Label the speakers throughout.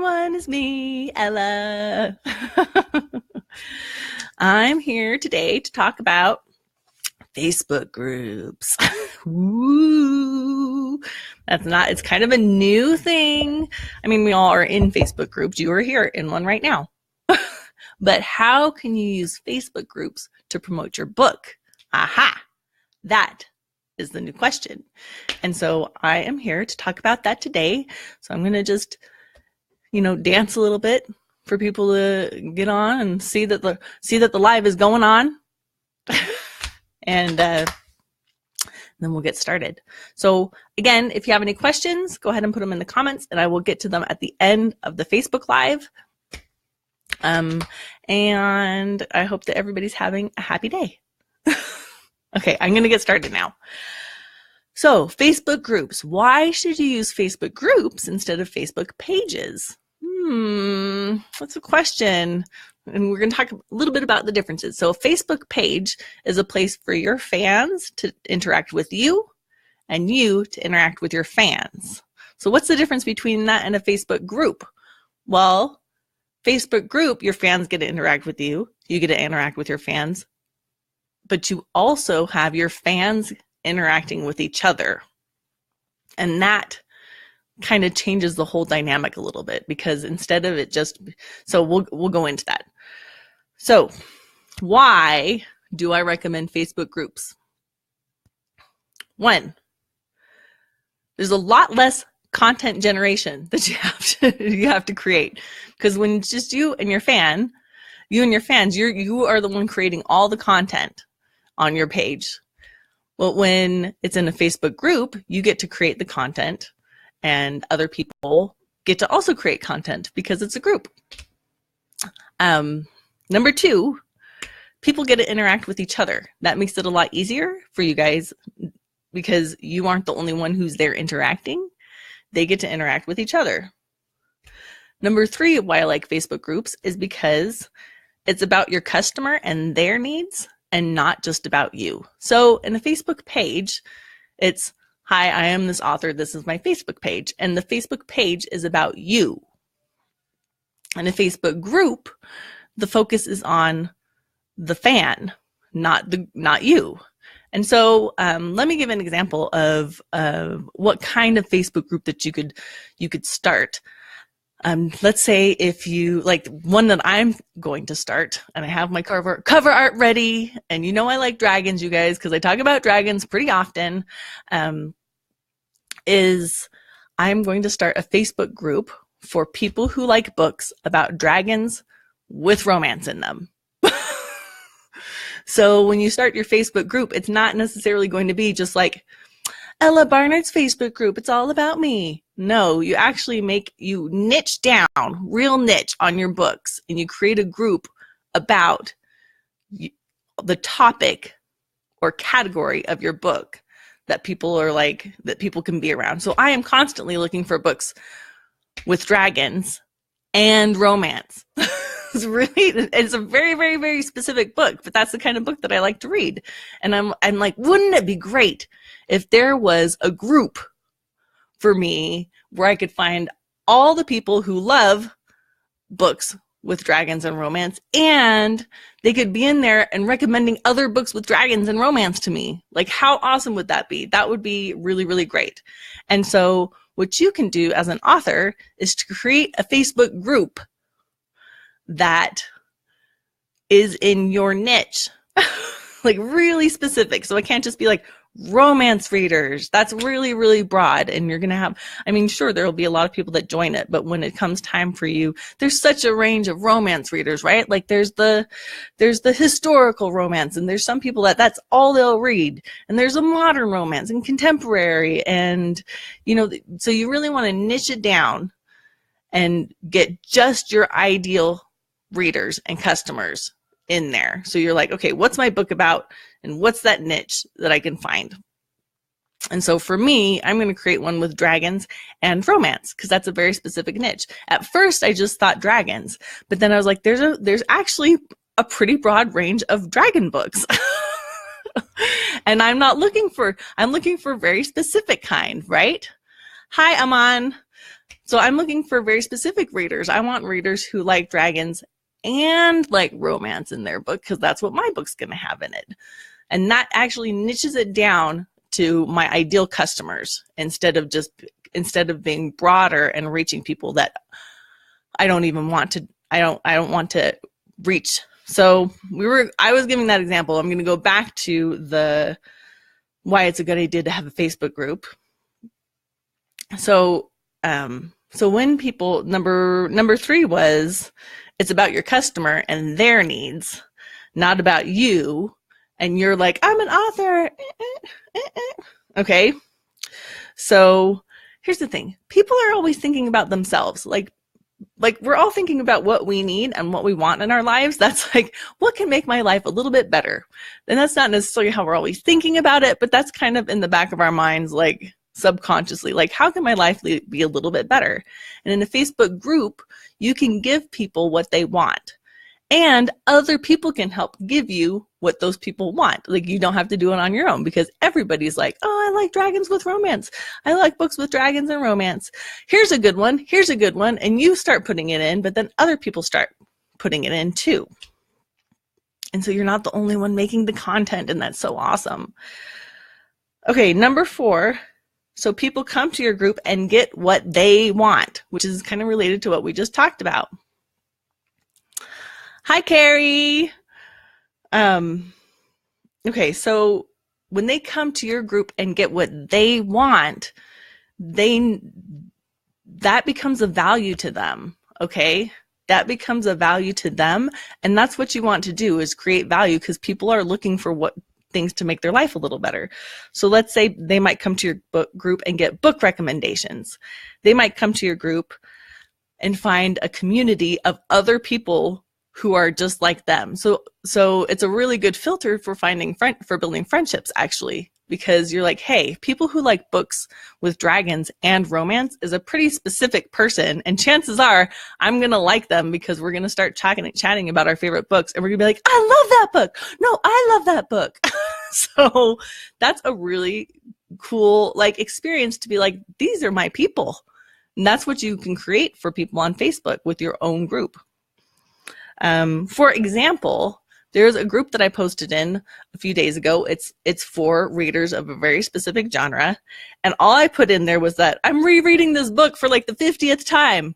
Speaker 1: everyone, it's me, Ella. I'm here today to talk about Facebook groups. Woo! It's kind of a new thing. I mean, we all are in Facebook groups. You are here in one right now. But how can you use Facebook groups to promote your book? Aha! That is the new question. And so I am here to talk about that today. So I'm going to just, dance a little bit for people to get on and see that the live is going on. And then we'll get started. So again, if you have any questions, go ahead and put them in the comments and I will get to them at the end of the Facebook Live. And I hope that everybody's having a happy day. Okay, I'm going to get started now. So Facebook groups. Why should you use Facebook groups instead of Facebook pages? That's a question. And we're going to talk a little bit about the differences. So a Facebook page is a place for your fans to interact with you and you to interact with your fans. So what's the difference between that and a Facebook group? Well, Facebook group, your fans get to interact with you. You get to interact with your fans. But you also have your fans interacting with each other. And that kind of changes the whole dynamic a little bit because instead of it just, so we'll go into that. So why do I recommend Facebook groups? One, there's a lot less content generation that you have to create because when it's just you and your fans, you are the one creating all the content on your page. Well, when it's in a Facebook group, you get to create the content and other people get to also create content because it's a group. Number two, people get to interact with each other. That makes it a lot easier for you guys because you aren't the only one who's there interacting. They get to interact with each other. Number three, why I like Facebook groups is because it's about your customer and their needs and not just about you. So in a Facebook page, it's, hi, I am this author. This is my Facebook page. And the Facebook page is about you. In a Facebook group, the focus is on the fan, not you. And so let me give an example of what kind of Facebook group that you could start. Let's say if you like one that I'm going to start and I have my cover art ready and I like dragons, you guys, because I talk about dragons pretty often, is I'm going to start a Facebook group for people who like books about dragons with romance in them. So when you start your Facebook group, it's not necessarily going to be just like Ella Barnard's Facebook group. It's all about me. No, you actually you niche down, real niche on your books, and you create a group about the topic or category of your book that people can be around. So I am constantly looking for books with dragons and romance. It's a very, very, very specific book, but that's the kind of book that I like to read. And I'm like, wouldn't it be great if there was a group for me where I could find all the people who love books with dragons and romance, and they could be in there and recommending other books with dragons and romance to me. Like, how awesome would that be? That would be really, really great. And so what you can do as an author is to create a Facebook group that is in your niche, like really specific. So it can't just be like romance readers. That's really, really broad. And you're going to have, sure, there'll be a lot of people that join it, but when it comes time for you, there's such a range of romance readers, right? Like there's the historical romance, and there's some people that's all they'll read. And there's a modern romance and contemporary. And, so you really want to niche it down and get just your ideal readers and customers in there. So you're like, okay, what's my book about and what's that niche that I can find? And so for me, I'm going to create one with dragons and romance because that's a very specific niche. At first, I just thought dragons, but then I was like, there's actually a pretty broad range of dragon books. And I'm looking for a very specific kind, right? Hi, Aman. So I'm looking for very specific readers. I want readers who like dragons and like romance in their book, because that's what my book's going to have in it. And that actually niches it down to my ideal customers instead of being broader and reaching people that I don't even want to, I don't want to reach. So I was giving that example. I'm going to go back to the why it's a good idea to have a Facebook group. So when people, number 3 was, it's about your customer and their needs, not about you. And you're like, I'm an author. Okay. So here's the thing. People are always thinking about themselves. Like we're all thinking about what we need and what we want in our lives. That's like, what can make my life a little bit better? And that's not necessarily how we're always thinking about it, but that's kind of in the back of our minds, like subconsciously, like, how can my life be a little bit better? And in a Facebook group, you can give people what they want. And other people can help give you what those people want. Like, you don't have to do it on your own, because everybody's like, oh, I like dragons with romance. I like books with dragons and romance. Here's a good one. Here's a good one. And you start putting it in, but then other people start putting it in too. And so you're not the only one making the content, and that's so awesome. Okay, number 4. So people come to your group and get what they want, which is kind of related to what we just talked about. Hi, Carrie. Okay, so when they come to your group and get what they want, that becomes a value to them, okay? That becomes a value to them, and that's what you want to do, is create value, because people are looking for things to make their life a little better. So let's say they might come to your book group and get book recommendations. They might come to your group and find a community of other people who are just like them. So it's a really good filter for building friendships, actually, because you're like, hey, people who like books with dragons and romance is a pretty specific person, and chances are I'm gonna like them, because we're gonna start chatting about our favorite books, and we're gonna be like, I love that book. No, I love that book. So that's a really cool experience, to be like, these are my people. And that's what you can create for people on Facebook with your own group. For example, there's a group that I posted in a few days ago. It's for readers of a very specific genre. And all I put in there was that I'm rereading this book for like the 50th time.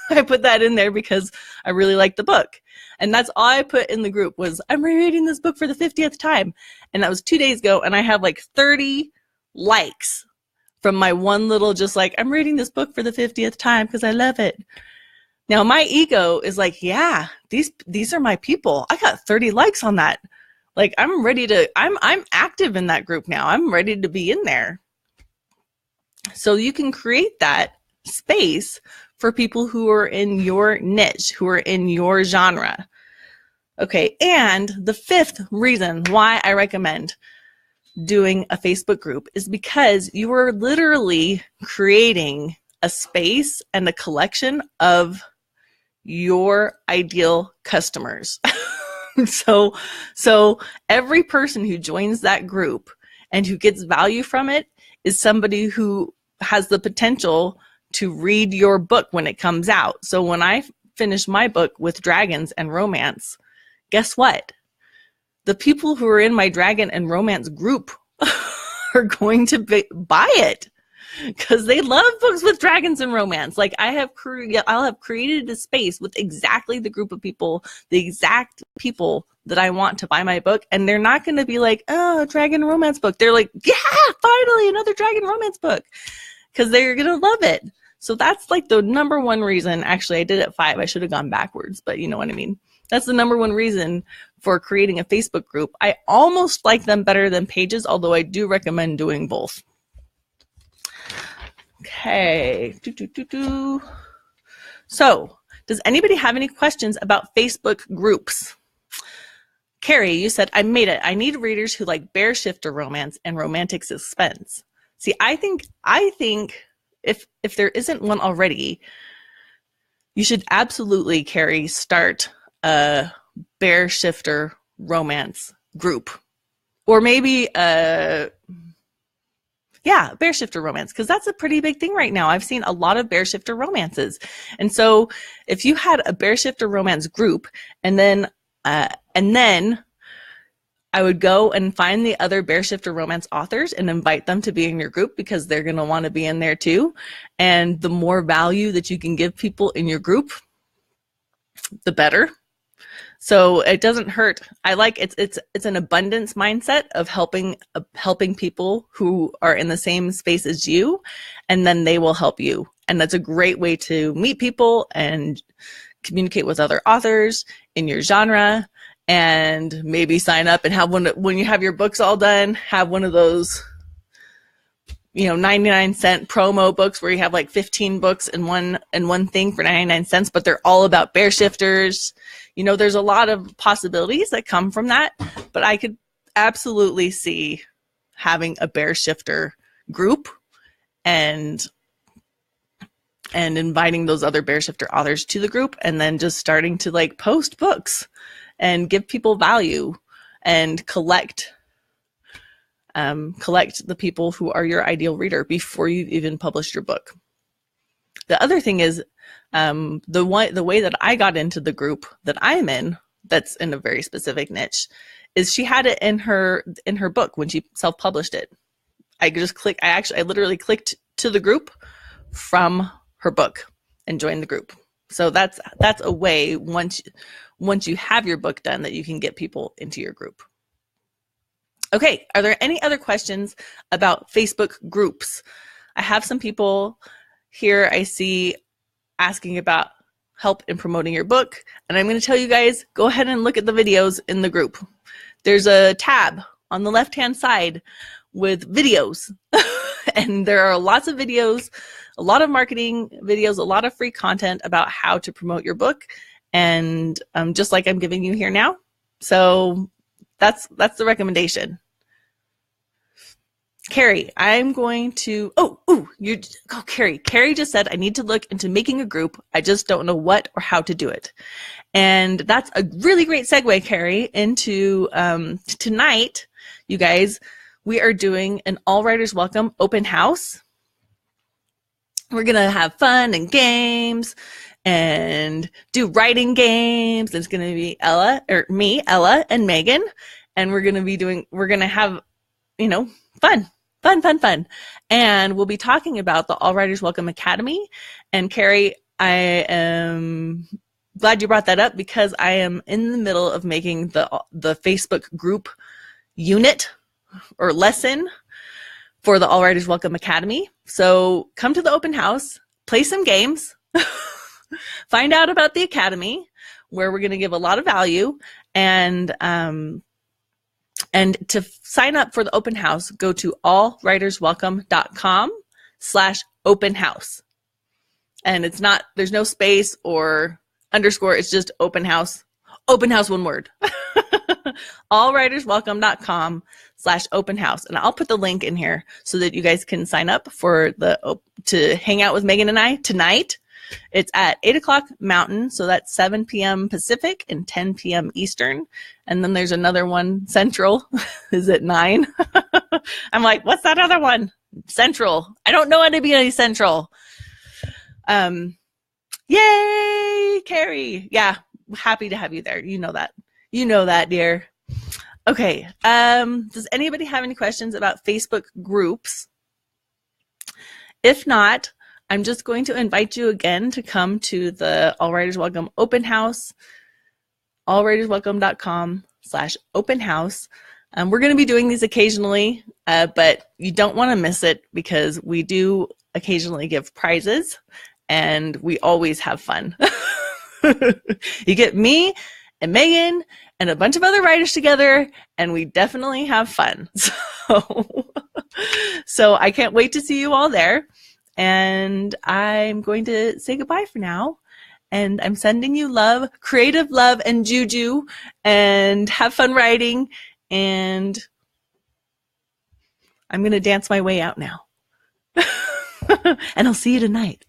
Speaker 1: I put that in there because I really like the book. And that's all I put in the group was, I'm rereading this book for the 50th time. And that was 2 days ago. And I have like 30 likes from my one little, just like, I'm reading this book for the 50th time because I love it. Now my ego is like, yeah, these are my people. I got 30 likes on that. Like, I'm ready to, I'm active in that group now. I'm ready to be in there. So you can create that space for people who are in your niche, who are in your genre. Okay, and the 5th reason why I recommend doing a Facebook group is because you are literally creating a space and a collection of your ideal customers. So every person who joins that group and who gets value from it is somebody who has the potential to read your book when it comes out. So when I finish my book with dragons and romance, guess what? The people who are in my dragon and romance group are going to buy it because they love books with dragons and romance. Like, I'll have created a space with exactly the group of people, the exact people that I want to buy my book. And they're not going to be like, oh, dragon romance book. They're like, yeah, finally another dragon romance book, because they're going to love it. So that's like the number one reason. Actually, I did it 5. I should have gone backwards, but you know what I mean? That's the number one reason for creating a Facebook group. I almost like them better than pages, although I do recommend doing both. Okay. So, does anybody have any questions about Facebook groups? Carrie, you said, I made it. I need readers who like bear shifter romance and romantic suspense. See, I think if there isn't one already, you should absolutely, Carrie, start a bear shifter romance group. Or maybe Yeah, bear shifter romance, because that's a pretty big thing right now. I've seen a lot of bear shifter romances. And so if you had a bear shifter romance group, and then I would go and find the other bear shifter romance authors and invite them to be in your group, because they're going to want to be in there too. And the more value that you can give people in your group, the better. So it doesn't hurt. I like it's an abundance mindset of helping people who are in the same space as you, and then they will help you. And that's a great way to meet people and communicate with other authors in your genre, and maybe sign up and have one when you have your books all done, have one of those 99-cent promo books where you have like 15 books in one thing for 99 cents, but they're all about bear shifters. There's a lot of possibilities that come from that, but I could absolutely see having a bear shifter group and inviting those other bear shifter authors to the group, and then just starting to like post books and give people value and collect the people who are your ideal reader before you've even published your book. The other thing is, the way that I got into the group that I'm in, that's in a very specific niche, is she had it in her book when she self-published it. I literally clicked to the group from her book and joined the group. So that's a way, once you have your book done, that you can get people into your group. Okay, are there any other questions about Facebook groups? I have some people here I see asking about help in promoting your book, and I'm going to tell you guys, go ahead and look at the videos in the group. There's a tab on the left-hand side with videos, and there are lots of videos, a lot of marketing videos, a lot of free content about how to promote your book, and just like I'm giving you here now. So that's the recommendation. Carrie, I'm going to, Carrie. Carrie just said, I need to look into making a group. I just don't know what or how to do it. And that's a really great segue, Carrie, into tonight, you guys, we are doing an All Writers Welcome open house. We're going to have fun and games and do writing games. It's going to be Ella, and Megan. And we're going to have, fun. And we'll be talking about the All Writers Welcome Academy. And Carrie, I am glad you brought that up, because I am in the middle of making the Facebook group unit or lesson for the All Writers Welcome Academy. So come to the open house, play some games, find out about the Academy, where we're going to give a lot of value. And to sign up for the open house, go to allwriterswelcome.com/open house. And there's no space or underscore. It's just open house, one word. allwriterswelcome.com/open house. And I'll put the link in here so that you guys can sign up to hang out with Megan and I tonight. It's at 8 o'clock Mountain, so that's 7 p.m. Pacific and 10 p.m. Eastern. And then there's another one, Central, is at 9. I'm like, what's that other one? Central. I don't know how to be any Central. Yay, Carrie. Yeah, happy to have you there. You know that. Dear. Okay. Does anybody have any questions about Facebook groups? If not, I'm just going to invite you again to come to the All Writers Welcome open house, allwriterswelcome.com/open house. We're going to be doing these occasionally, but you don't want to miss it, because we do occasionally give prizes and we always have fun. You get me and Megan and a bunch of other writers together, and we definitely have fun. So I can't wait to see you all there. And I'm going to say goodbye for now. And I'm sending you love, creative love and juju, and have fun writing. And I'm going to dance my way out now. And I'll see you tonight.